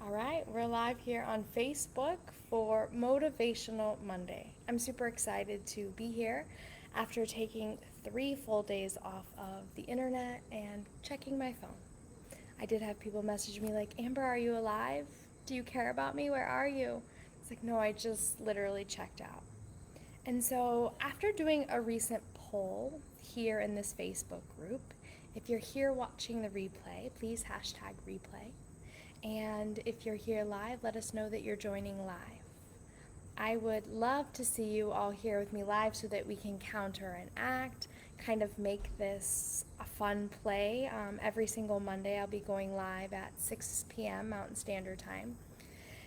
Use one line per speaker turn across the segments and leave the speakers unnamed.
All right, we're live here on Facebook for Motivational Monday. I'm super excited to be here after taking 3 full days off of the internet and checking my phone. I did have people message me like, Amber, are you alive? Do you care about me? Where are you? It's like, no, I just literally checked out. And so, after doing a recent poll here in this Facebook group, if you're here watching the replay, please hashtag replay. And if you're here live, let us know that you're joining live. I would love to see you all here with me live so that we can counter and act, kind of make this a fun play. Every single Monday, I'll be going live at 6 p.m. Mountain Standard Time.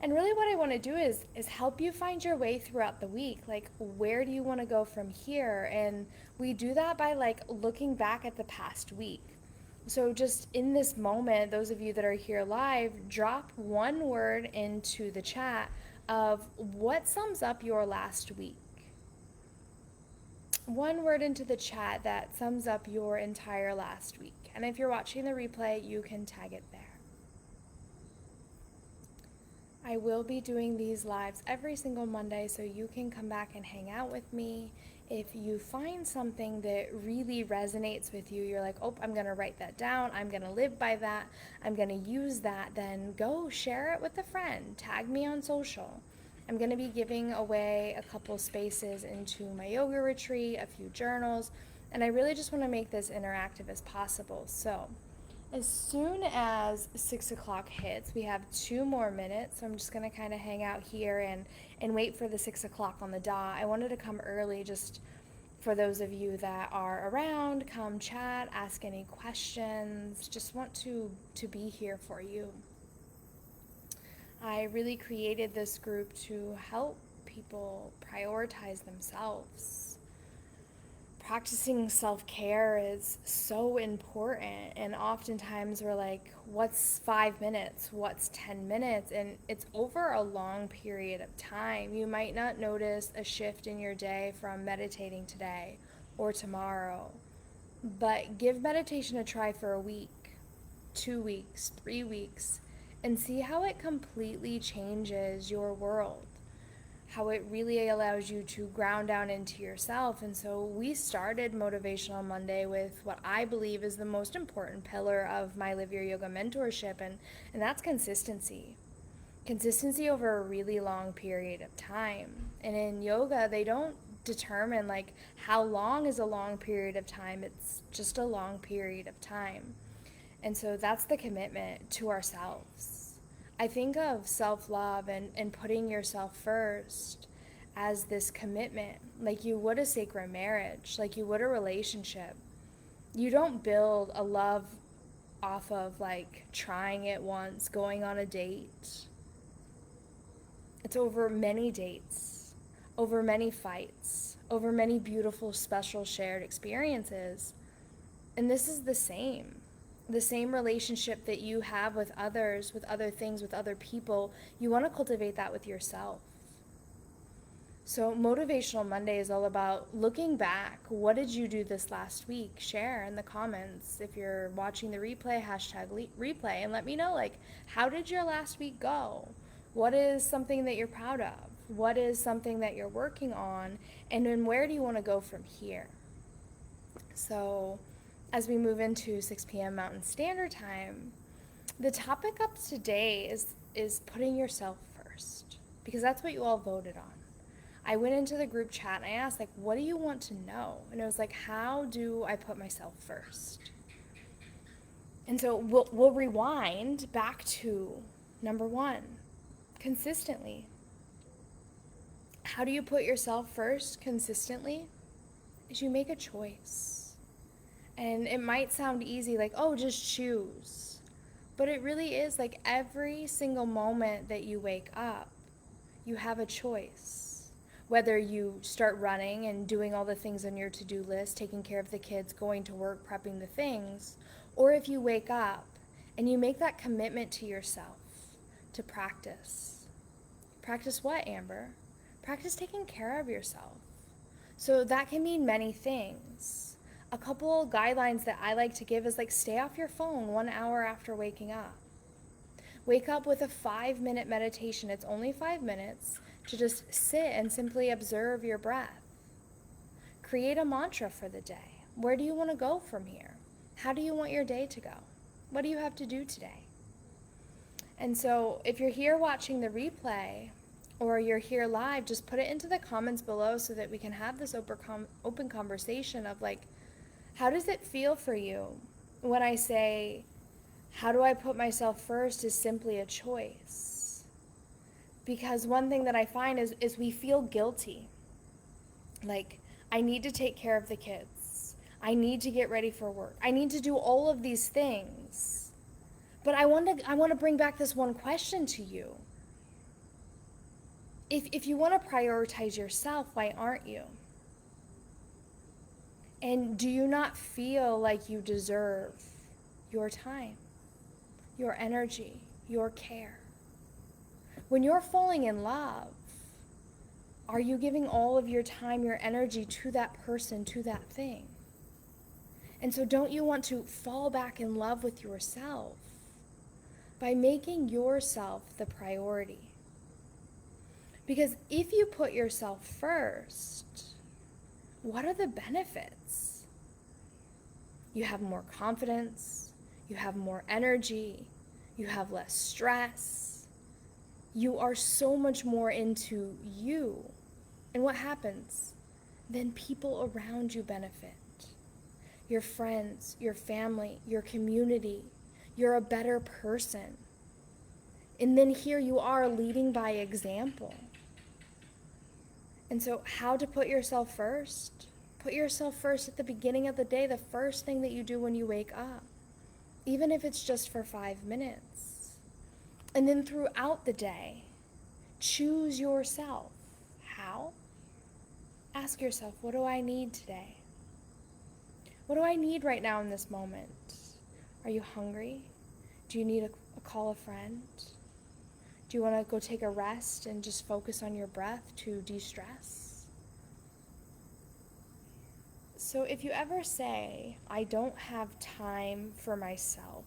And really what I want to do is help you find your way throughout the week. Like, where do you want to go from here? And we do that by like looking back at the past week. So just in this moment, those of you that are here live, drop one word into the chat of what sums up your last week. One word into the chat that sums up your entire last week. And if you're watching the replay, you can tag it there. I will be doing these lives every single Monday, so you can come back and hang out with me. If you find something that really resonates with you, you're like, oh, I'm going to write that down, I'm going to live by that, I'm going to use that, then go share it with a friend. Tag me on social. I'm going to be giving away a couple spaces into my yoga retreat, a few journals, and I really just want to make this interactive as possible. So as soon as 6 o'clock hits, we have 2 more minutes, so I'm just going to kind of hang out here and wait for the 6 o'clock on the dot. I wanted to come early just for those of you that are around, come chat, ask any questions, just want to be here for you. I really created this group to help people prioritize themselves. Practicing self-care is so important, and oftentimes we're like, what's 5 minutes, what's 10 minutes, and it's over a long period of time. You might not notice a shift in your day from meditating today or tomorrow, but give meditation a try for a week, 2 weeks, 3 weeks, and see how it completely changes your world, how it really allows you to ground down into yourself. And so we started Motivational Monday with what I believe is the most important pillar of my Live Your Yoga mentorship, and that's consistency. Consistency over a really long period of time. And in yoga, they don't determine like how long is a long period of time, it's just a long period of time. And so that's the commitment to ourselves. I think of self-love and putting yourself first as this commitment, like you would a sacred marriage, like you would a relationship. You don't build a love off of like trying it once, going on a date. It's over many dates, over many fights, over many beautiful, special shared experiences. And this is the same relationship that you have with others, with other things, with other people. You want to cultivate that with yourself. So Motivational Monday is all about looking back. What did you do this last week? Share in the comments. If you're watching the replay, hashtag replay, and let me know, like, how did your last week go? What is something that you're proud of? What is something that you're working on? And then where do you want to go from here? So as we move into 6 p.m. Mountain Standard Time, the topic up today is putting yourself first, because that's what you all voted on. I went into the group chat and I asked, like, what do you want to know? And it was like, how do I put myself first? And so we'll rewind back to number one, consistently. How do you put yourself first consistently? Is you make a choice. And it might sound easy, like, oh, just choose. But it really is like every single moment that you wake up, you have a choice. Whether you start running and doing all the things on your to-do list, taking care of the kids, going to work, prepping the things, or if you wake up and you make that commitment to yourself to practice. Practice what, Amber? Practice taking care of yourself. So that can mean many things. A couple guidelines that I like to give is like, stay off your phone 1 hour after waking up. Wake up with a 5-minute meditation. It's only 5 minutes to just sit and simply observe your breath. Create a mantra for the day. Where do you want to go from here? How do you want your day to go? What do you have to do today? And so if you're here watching the replay or you're here live, just put it into the comments below so that we can have this open conversation of like, how does it feel for you when I say, how do I put myself first is simply a choice? Because one thing that I find is we feel guilty. Like, I need to take care of the kids. I need to get ready for work. I need to do all of these things. But I want to bring back this one question to you. If you want to prioritize yourself, why aren't you? And do you not feel like you deserve your time, your energy, your care? When you're falling in love, are you giving all of your time, your energy to that person, to that thing? And so don't you want to fall back in love with yourself by making yourself the priority? Because if you put yourself first, what are the benefits? You have more confidence, you have more energy, you have less stress. You are so much more into you. And what happens? Then people around you benefit. Your friends, your family, your community. You're a better person. And then here you are leading by example. And so how to put yourself first? Put yourself first at the beginning of the day, the first thing that you do when you wake up. Even if it's just for 5 minutes. And then throughout the day, choose yourself. How? Ask yourself, what do I need today? What do I need right now in this moment? Are you hungry? Do you need a call a friend? Do you want to go take a rest and just focus on your breath to de-stress? So if you ever say, I don't have time for myself,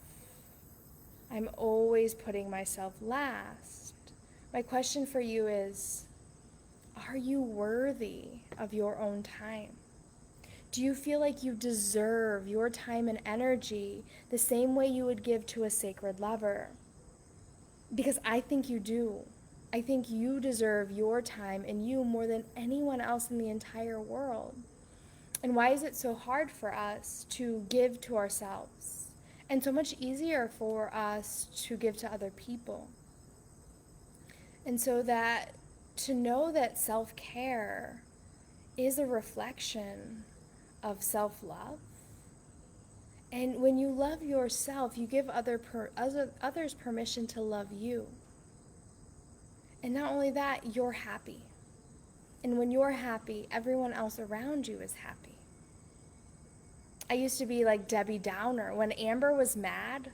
I'm always putting myself last, my question for you is, are you worthy of your own time? Do you feel like you deserve your time and energy the same way you would give to a sacred lover? Because I think you do. I think you deserve your time and you more than anyone else in the entire world. And why is it so hard for us to give to ourselves and so much easier for us to give to other people? And so that to know that self-care is a reflection of self-love. And when you love yourself, you give others permission to love you. And not only that, you're happy. And when you're happy, everyone else around you is happy. I used to be like Debbie Downer. When Amber was mad,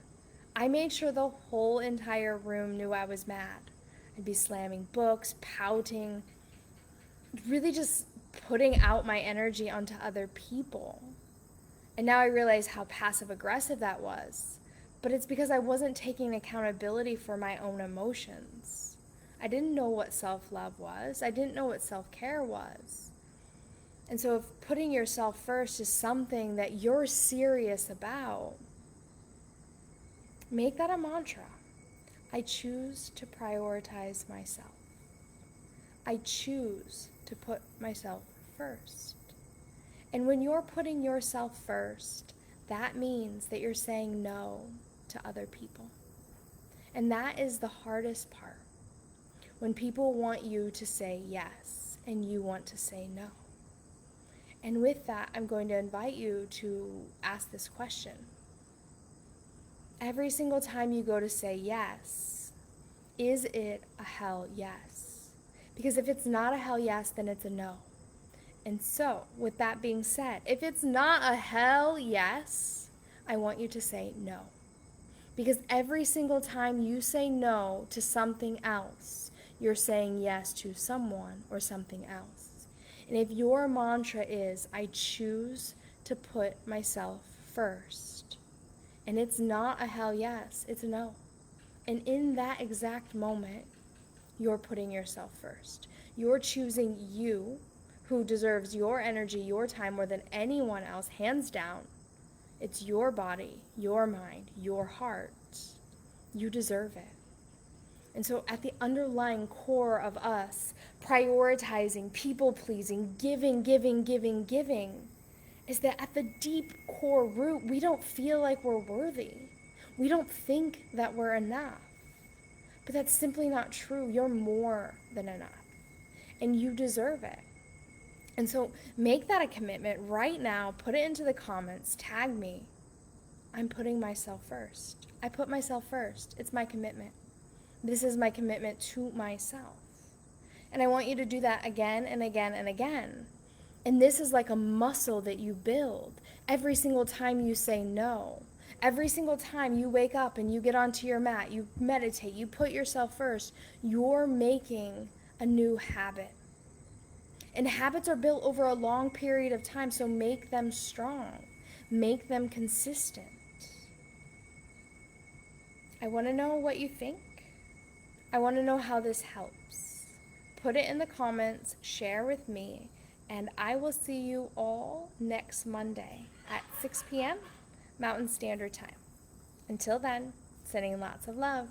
I made sure the whole entire room knew I was mad. I'd be slamming books, pouting, really just putting out my energy onto other people. And now I realize how passive-aggressive that was. But it's because I wasn't taking accountability for my own emotions. I didn't know what self-love was. I didn't know what self-care was. And so if putting yourself first is something that you're serious about, make that a mantra. I choose to prioritize myself. I choose to put myself first. And when you're putting yourself first, that means that you're saying no to other people. And that is the hardest part. When people want you to say yes and you want to say no. And with that, I'm going to invite you to ask this question. Every single time you go to say yes, is it a hell yes? Because if it's not a hell yes, then it's a no. And so, with that being said, if it's not a hell yes, I want you to say no. Because every single time you say no to something else, you're saying yes to someone or something else. And if your mantra is, I choose to put myself first, and it's not a hell yes, it's a no. And in that exact moment, you're putting yourself first. You're choosing you, who deserves your energy, your time more than anyone else, hands down. It's your body, your mind, your heart. You deserve it. And so, at the underlying core of us prioritizing, people pleasing, giving, is that at the deep core root, we don't feel like we're worthy. We don't think that we're enough. But that's simply not true. You're more than enough, and you deserve it. And so, make that a commitment right now. Put it into the comments. Tag me. I'm putting myself first. I put myself first. It's my commitment. This is my commitment to myself. And I want you to do that again and again and again. And this is like a muscle that you build every single time you say no. Every single time you wake up and you get onto your mat, you meditate, you put yourself first, you're making a new habit. And habits are built over a long period of time, so make them strong. Make them consistent. I want to know what you think. I want to know how this helps. Put it in the comments, share with me, and I will see you all next Monday at 6 p.m. Mountain Standard Time. Until then, sending lots of love.